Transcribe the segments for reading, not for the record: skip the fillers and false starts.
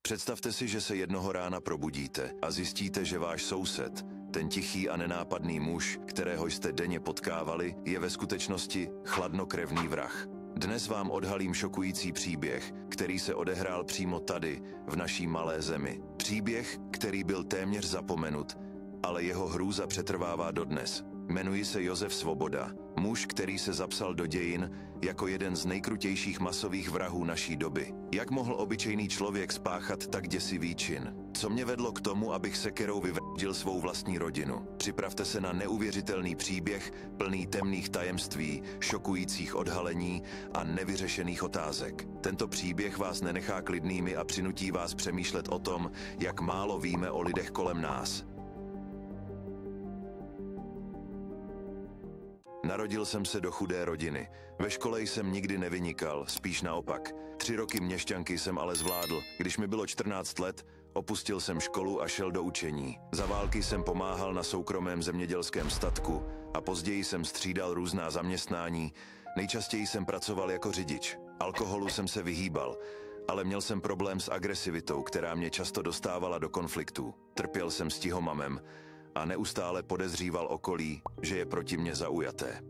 Představte si, že se jednoho rána probudíte a zjistíte, že váš soused, ten tichý a nenápadný muž, kterého jste denně potkávali, je ve skutečnosti chladnokrevný vrah. Dnes vám odhalím šokující příběh, který se odehrál přímo tady, v naší malé zemi. Příběh, který byl téměř zapomenut, ale jeho hrůza přetrvává dodnes. Jmenuji se Josef Svoboda, muž, který se zapsal do dějin jako jeden z nejkrutějších masových vrahů naší doby. Jak mohl obyčejný člověk spáchat tak děsivý čin? Co mě vedlo k tomu, abych sekerou vyvraždil svou vlastní rodinu? Připravte se na neuvěřitelný příběh, plný temných tajemství, šokujících odhalení a nevyřešených otázek. Tento příběh vás nenechá klidnými a přinutí vás přemýšlet o tom, jak málo víme o lidech kolem nás. Narodil jsem se do chudé rodiny. Ve škole jsem nikdy nevynikal, spíš naopak. 3 roky měšťanky jsem ale zvládl. Když mi bylo 14 let, opustil jsem školu a šel do učení. Za války jsem pomáhal na soukromém zemědělském statku a později jsem střídal různá zaměstnání. Nejčastěji jsem pracoval jako řidič. Alkoholu jsem se vyhýbal, ale měl jsem problém s agresivitou, která mě často dostávala do konfliktů. Trpěl jsem stihomamem a neustále podezříval okolí, že je proti mně zaujaté.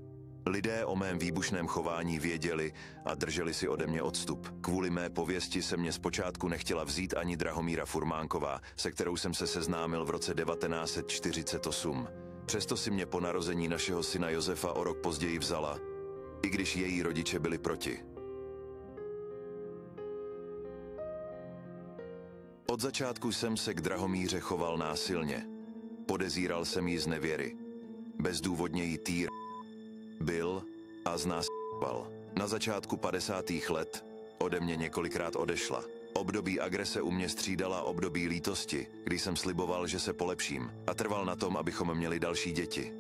Lidé o mém výbušném chování věděli a drželi si ode mě odstup. Kvůli mé pověsti se mě zpočátku nechtěla vzít ani Drahomíra Furmánková, se kterou jsem se seznámil v roce 1948. Přesto si mě po narození našeho syna Josefa o rok později vzala, i když její rodiče byli proti. Od začátku jsem se k Drahomíře choval násilně. Podezíral jsem ji z nevěry. Bezdůvodně jí byl a znásilňoval. Na začátku 50. let ode mě několikrát odešla. Období agrese u mě střídala období lítosti, kdy jsem sliboval, že se polepším a trval na tom, abychom měli další děti.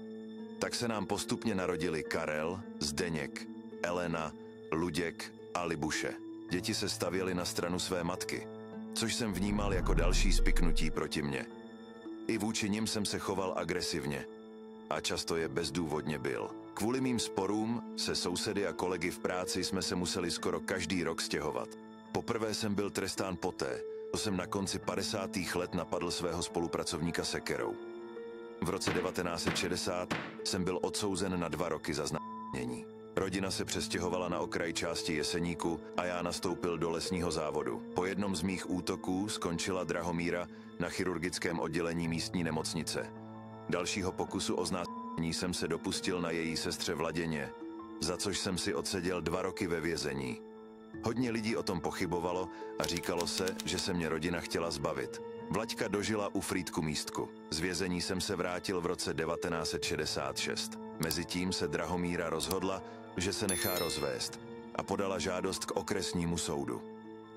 Tak se nám postupně narodili Karel, Zdeněk, Elena, Luděk a Libuše. Děti se stavěly na stranu své matky, což jsem vnímal jako další spiknutí proti mně. I vůči nim jsem se choval agresivně a často je bezdůvodně byl. Kvůli mým sporům se sousedy a kolegy v práci jsme se museli skoro každý rok stěhovat. Poprvé jsem byl trestán poté, co jsem na konci 50. let napadl svého spolupracovníka sekerou. V roce 1960 jsem byl odsouzen na 2 roky za znásilnění. Rodina se přestěhovala na okraj části Jeseníku a já nastoupil do lesního závodu. Po jednom z mých útoků skončila Drahomíra na chirurgickém oddělení místní nemocnice. Dalšího pokusu o znásilnění jsem se dopustil na její sestře Vladěně, za což jsem si odseděl 2 roky ve vězení. Hodně lidí o tom pochybovalo a říkalo se, že se mě rodina chtěla zbavit. Vlaďka dožila u Frýdku Místku. Z vězení jsem se vrátil v roce 1966. Mezitím se Drahomíra rozhodla, že se nechá rozvést a podala žádost k okresnímu soudu.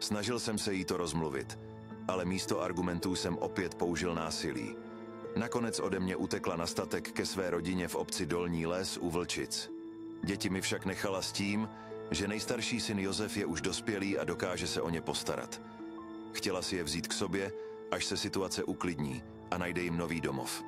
Snažil jsem se jí to rozmluvit, ale místo argumentů jsem opět použil násilí. Nakonec ode mě utekla na statek ke své rodině v obci Dolní Les u Vlčic. Děti mi však nechala s tím, že nejstarší syn Josef je už dospělý a dokáže se o ně postarat. Chtěla si je vzít k sobě, až se situace uklidní a najde jim nový domov.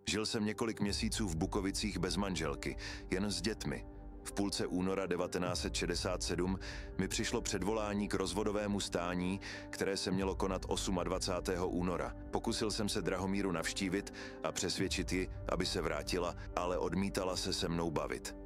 Žil jsem několik měsíců v Bukovicích bez manželky, jen s dětmi. V půlce února 1967 mi přišlo předvolání k rozvodovému stání, které se mělo konat 28. února. Pokusil jsem se Drahomíru navštívit a přesvědčit ji, aby se vrátila, ale odmítala se mnou bavit.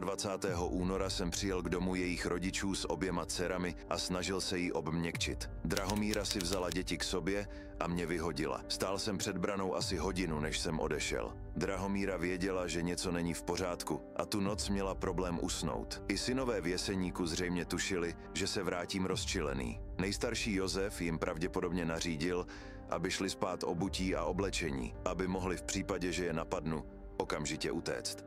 27. února jsem přijel k domu jejich rodičů s oběma dcerami a snažil se jí obměkčit. Drahomíra si vzala děti k sobě a mě vyhodila. Stál jsem před branou asi hodinu, než jsem odešel. Drahomíra věděla, že něco není v pořádku a tu noc měla problém usnout. I synové v Jeseníku zřejmě tušili, že se vrátím rozčilený. Nejstarší Josef jim pravděpodobně nařídil, aby šli spát obutí a oblečení, aby mohli v případě, že je napadnu, okamžitě utéct.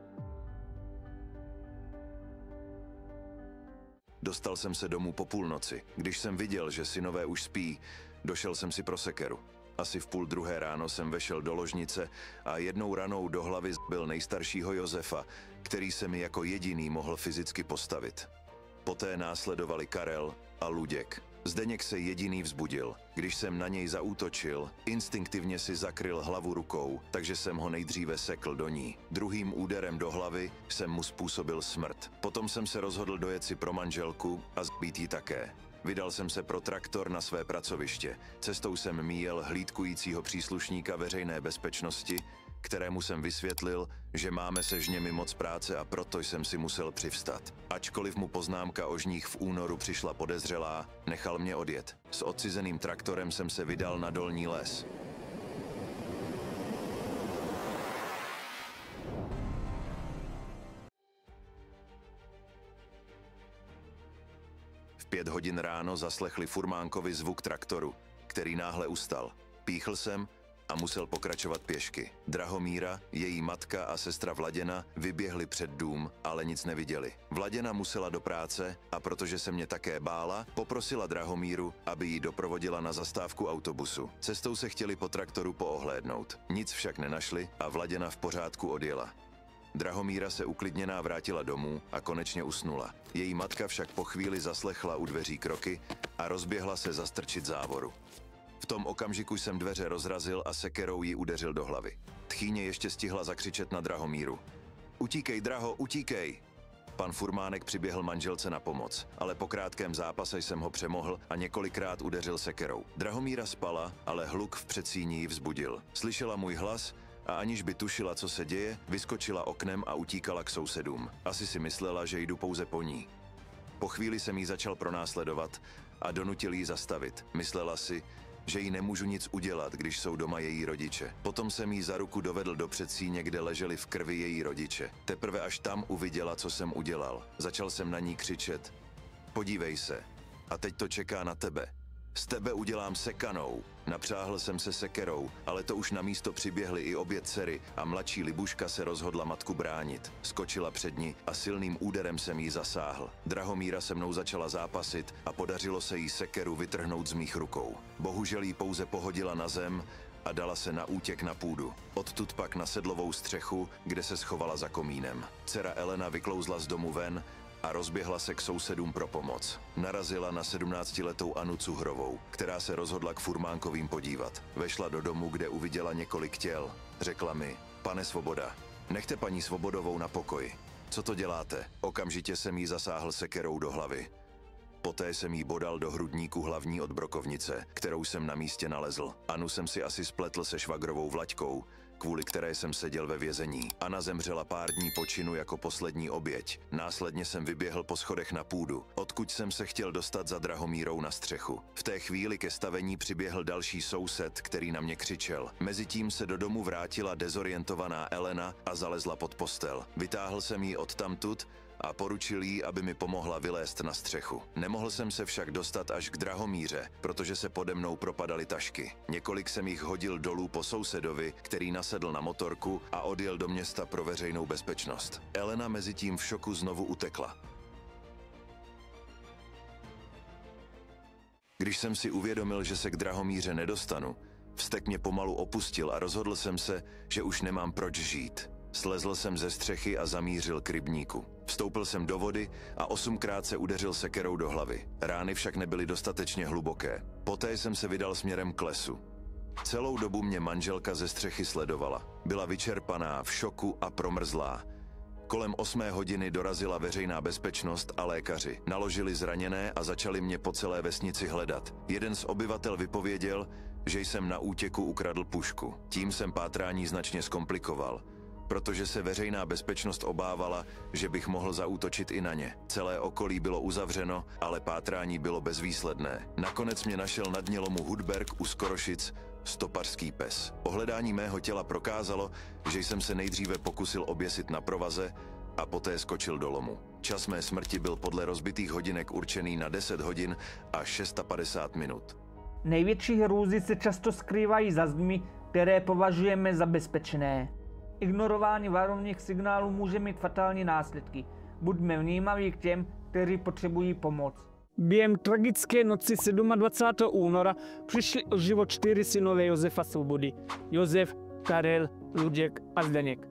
Dostal jsem se domů po půlnoci. Když jsem viděl, že synové už spí, došel jsem si pro sekeru. Asi v 1:30 ráno jsem vešel do ložnice a jednou ranou do hlavy byl nejstaršího Josefa, který se mi jako jediný mohl fyzicky postavit. Poté následovali Karel a Luděk. Zdeněk se jediný vzbudil. Když jsem na něj zaútočil, instinktivně si zakryl hlavu rukou, takže jsem ho nejdříve sekl do ní. Druhým úderem do hlavy jsem mu způsobil smrt. Potom jsem se rozhodl dojet si pro manželku a zbít ji také. Vydal jsem se pro traktor na své pracoviště. Cestou jsem míjel hlídkujícího příslušníka veřejné bezpečnosti, kterému jsem vysvětlil, že máme se žněmi moc práce a proto jsem si musel přivstat. Ačkoliv mu poznámka o žních v únoru přišla podezřelá, nechal mě odjet. S odcizeným traktorem jsem se vydal na dolní les. V 5 hodin ráno zaslechli furmánkovi zvuk traktoru, který náhle ustal. Píchl jsem a musel pokračovat pěšky. Drahomíra, její matka a sestra Vladěna vyběhli před dům, ale nic neviděli. Vladěna musela do práce a protože se mě také bála, poprosila Drahomíru, aby ji doprovodila na zastávku autobusu. Cestou se chtěli po traktoru poohlédnout. Nic však nenašli a Vladěna v pořádku odjela. Drahomíra se uklidněná vrátila domů a konečně usnula. Její matka však po chvíli zaslechla u dveří kroky a rozběhla se zastrčit závoru. V tom okamžiku jsem dveře rozrazil a sekerou ji udeřil do hlavy. Tchýně ještě stihla zakřičet na Drahomíru. Utíkej, Draho, utíkej! Pan furmánek přiběhl manželce na pomoc, ale po krátkém zápase jsem ho přemohl a několikrát udeřil sekerou. Drahomíra spala, ale hluk v předsíni ji vzbudil. Slyšela můj hlas a aniž by tušila, co se děje, vyskočila oknem a utíkala k sousedům. Asi si myslela, že jdu pouze po ní. Po chvíli jsem ji začal pronásledovat a donutil ji zastavit. Myslela si, že jí nemůžu nic udělat, když jsou doma její rodiče. Potom jsem jí za ruku dovedl do předsíně, kde leželi v krvi její rodiče. Teprve až tam uviděla, co jsem udělal. Začal jsem na ní křičet. Podívej se. A teď to čeká na tebe. Z tebe udělám sekanou. Napřáhl jsem se sekerou, ale to už na místo přiběhly i obě dcery a mladší Libuška se rozhodla matku bránit. Skočila před ní a silným úderem jsem jí zasáhl. Drahomíra se mnou začala zápasit a podařilo se jí sekeru vytrhnout z mých rukou. Bohužel jí pouze pohodila na zem a dala se na útěk na půdu. Odtud pak na sedlovou střechu, kde se schovala za komínem. Dcera Elena vyklouzla z domu ven a rozběhla se k sousedům pro pomoc. Narazila na 17letou Anu Cuhrovou, která se rozhodla k furmánkovým podívat. Vešla do domu, kde uviděla několik těl. Řekla mi, pane Svoboda, nechte paní Svobodovou na pokoji. Co to děláte? Okamžitě jsem jí zasáhl sekerou do hlavy. Poté jsem jí bodal do hrudníku hlavní od brokovnice, kterou jsem na místě nalezl. Anu jsem si asi spletl se švagrovou Vlaďkou, kvůli které jsem seděl ve vězení. Anna zemřela pár dní po činu jako poslední oběť. Následně jsem vyběhl po schodech na půdu, odkud jsem se chtěl dostat za Drahomírou na střechu. V té chvíli ke stavení přiběhl další soused, který na mě křičel. Mezitím se do domu vrátila dezorientovaná Elena a zalezla pod postel. Vytáhl jsem ji odtamtud a poručil jí, aby mi pomohla vylézt na střechu. Nemohl jsem se však dostat až k Drahomíře, protože se pode mnou propadaly tašky. Několik jsem jich hodil dolů po sousedovi, který nasedl na motorku a odjel do města pro veřejnou bezpečnost. Elena mezitím v šoku znovu utekla. Když jsem si uvědomil, že se k Drahomíře nedostanu, vztek mě pomalu opustil a rozhodl jsem se, že už nemám proč žít. Slezl jsem ze střechy a zamířil k rybníku. Vstoupil jsem do vody a 8krát se udeřil sekerou do hlavy. Rány však nebyly dostatečně hluboké. Poté jsem se vydal směrem k lesu. Celou dobu mě manželka ze střechy sledovala. Byla vyčerpaná, v šoku a promrzlá. Kolem 8 hodiny dorazila veřejná bezpečnost a lékaři. Naložili zraněné a začali mě po celé vesnici hledat. Jeden z obyvatel vypověděl, že jsem na útěku ukradl pušku. Tím jsem pátrání značně zkomplikoval, protože se veřejná bezpečnost obávala, že bych mohl zaútočit i na ně. Celé okolí bylo uzavřeno, ale pátrání bylo bezvýsledné. Nakonec mě našel na dně lomu Hudberg u Skorošic stopařský pes. Ohledání mého těla prokázalo, že jsem se nejdříve pokusil oběsit na provaze a poté skočil do lomu. Čas mé smrti byl podle rozbitých hodinek určený na 10 hodin a 56 minut. Největší hrůzy se často skrývají za zdmi, které považujeme za bezpečné. Ignorování varovných signálů může mít fatální následky. Buďme vnímaví k těm, kteří potřebují pomoc. Během tragické noci 27. února přišli o život 4 synové Josefa Svobody. Josef, Karel, Luděk a Zdeněk.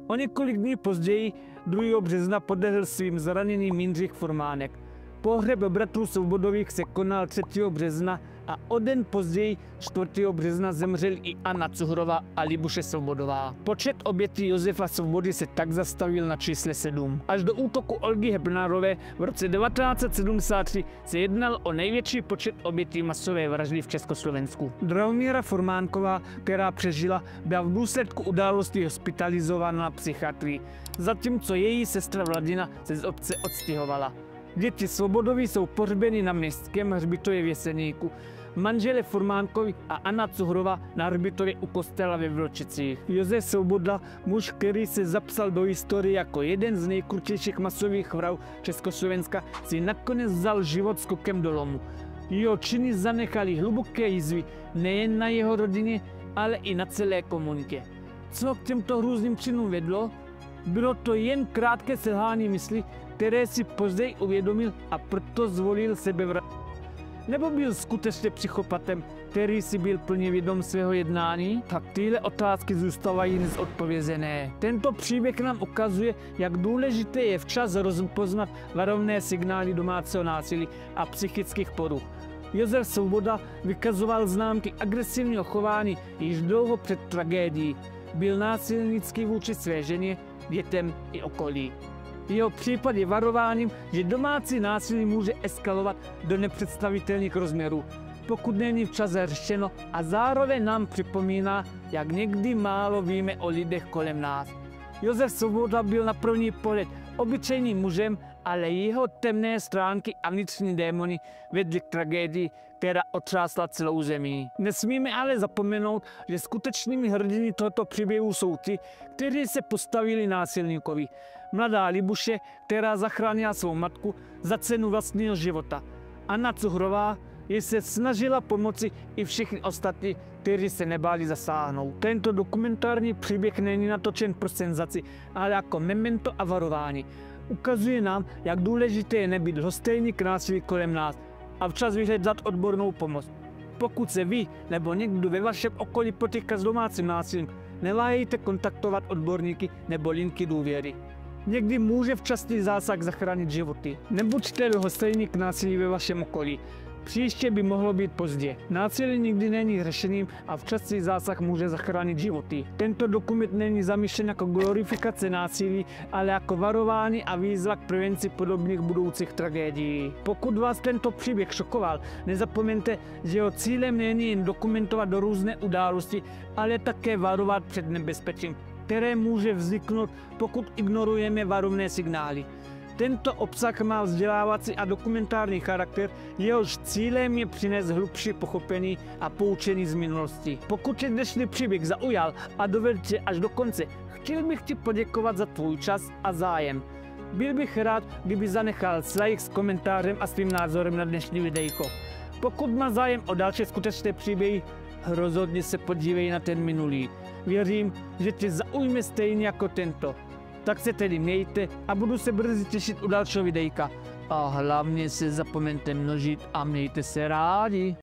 O několik dní později, 2. března, podlehl svým zraněním Jindřich Furmánek. Pohřeb bratrů Svobodových se konal 3. března a o den později 4. března zemřel i Anna Cuhrová a Libuše Svobodová. Počet obětí Josefa Svobody se tak zastavil na čísle 7. Až do útoku Olgy Hebnarové v roce 1973 se jednal o největší počet obětí masové vraždy v Československu. Drahomíra Formánková, která přežila, byla v důsledku události hospitalizována na psychiatrii, zatímco její sestra Vladina se z obce odstěhovala. Děti Svobodoví jsou pohřbeny na městském hřbitově v Jeseníku, manžele Formánkovi a Anna Cuhrová na hřbitově u kostela ve Vlčicích. Josef Svoboda, muž, který se zapsal do historie jako jeden z nejkrutějších masových vražd Československa, si nakonec vzal život skokem do lomu. Jeho činy zanechaly hluboké jizvy nejen na jeho rodině, ale i na celé komunitě. Co k těmto hrůzným činům vedlo? Bylo to jen krátké selhání mysli, které si později uvědomil a proto zvolil sebevraždu. Nebo byl skutečně psychopatem, který si byl plně vědom svého jednání? Tak tyhle otázky zůstávají nezodpovězené. Tento příběh nám ukazuje, jak důležité je včas rozpoznat varovné signály domácího násilí a psychických poruch. Josef Svoboda vykazoval známky agresivního chování již dlouho před tragédií. Byl násilnický vůči své ženě, dětem i okolí. Jeho případ je varováním, že domácí násilí může eskalovat do nepředstavitelných rozměrů, pokud není včas řešeno, a zároveň nám připomíná, jak někdy málo víme o lidech kolem nás. Josef Svoboda byl na první pohled obyčejným mužem, ale jeho temné stránky a vnitřní démony vedly k tragédii, která otřásla celou zemí. Nesmíme ale zapomenout, že skutečnými hrdiny tohoto příběhu jsou ti, kteří se postavili násilníkovi. Mladá Libuše, která zachránila svou matku za cenu vlastního života. Anna Cuhrová, jež se snažila pomoci, i všichni ostatní, kteří se nebáli zasáhnout. Tento dokumentární příběh není natočen pro senzaci, ale jako memento a varování. Ukazuje nám, jak důležité je nebýt lhostejný k násilí kolem nás a včas vyhledat odbornou pomoc. Pokud se vy nebo někdo ve vašem okolí potýká s domácím násilím, neváhejte kontaktovat odborníky nebo linky důvěry. Někdy může včasný zásah zachránit životy. Nebuďte lhostejní k násilí ve vašem okolí. Příště by mohlo být pozdě. Násilí nikdy není řešením a včasný zásah může zachránit životy. Tento dokument není zamýšlen jako glorifikace násilí, ale jako varování a výzva k prevenci podobných budoucích tragédií. Pokud vás tento příběh šokoval, nezapomeňte, že jeho cílem není jen dokumentovat do různé události, ale také varovat před nebezpečím, které může vzniknout, pokud ignorujeme varovné signály. Tento obsah má vzdělávací a dokumentární charakter, jehož cílem je přinést hlubší pochopení a poučení z minulosti. Pokud tě dnešní příběh zaujal a dovedl tě až do konce, chtěl bych ti poděkovat za tvůj čas a zájem. Byl bych rád, kdyby zanechal like s komentářem a svým názorem na dnešní videjko. Pokud má zájem o další skutečné příběhy, rozhodně se podívej na ten minulý. Věřím, že tě zaujme stejně jako tento. Tak se tedy mějte a budu se brzy těšit u dalšího videjka. A hlavně se zapomeňte množit a mějte se rádi.